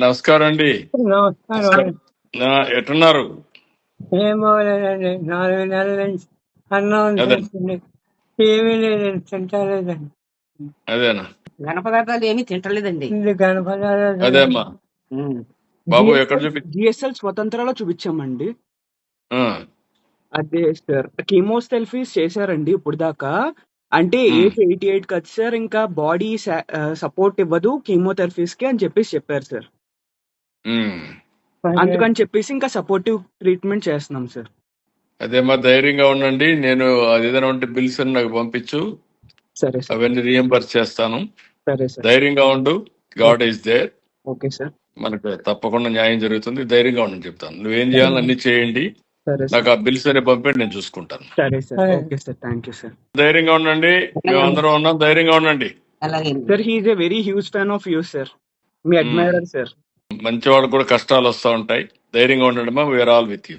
నమస్కారం అండి. నమస్కారం నమస్కారం. అండి. ఎట్టున్నారు? ఏం బాగోలేదండి. 4 నెలల నుంచి అన్నం అదే తింటుంది. ఏమీ లేదండి, తింటలేదండి. అదేనా ఘన పదార్థాలు ఏమీ తింటలేదండి. ఇది కనపడలేదు. అదేమ్మా బాబు ఎక్కడ చూపి జిఎస్ఎల్ స్వతంత్రాలో చూపించామండి. ఆ, అదే సార్ కీమోథెరపీస్ చేశారండి ఇప్పుడు దాకా. అంటే ఉమ్, ఏజ్ 88 కదా సార్, ఇంకా బాడీ సపోర్ట్ ఇవ్వదు కీమోథెరపీస్ కి అని చెప్పారు సార్. ఉమ్. అందుకని చెప్పేసి ఇంకా సపోర్టివ్ ట్రీట్మెంట్ చేస్తున్నాం సార్. అదేమ్మా ధైర్యంగా ఉండండి. నేను అది ఏదైనా ఉంటే బిల్స్ అని నాకు పంపించు, సరే సార్. అవన్నీ రియంబర్స్ చేస్తాను. సరే సార్. ధైర్యంగా ఉండు. God is there. Okay sir. మనకు తప్పకుండా న్యాయం జరుగుతుంది. ధైర్యంగా ఉండని చెప్తాను. నువ్వేం చేయాలని అన్ని చేయండి. సరే నాకు సార్. ఆ బిల్స్ అనే పంపండి, నేను చూసుకుంటాను. సరే సార్. సరే. Okay sir. Thank you sir. ధైర్యంగా ఉండండి. మేమందరం ఉన్నాం. ధైర్యంగా ఉండండి. అలాగే sir he is a very huge fan of you sir. మీ అడ్మైరర్ సార్. మంచి వాళ్ళకు కూడా కష్టాలు వస్తూ ఉంటాయి. ధైర్యంగా ఉండండి. మా వీఆర్ ఆల్ విత్ యూ.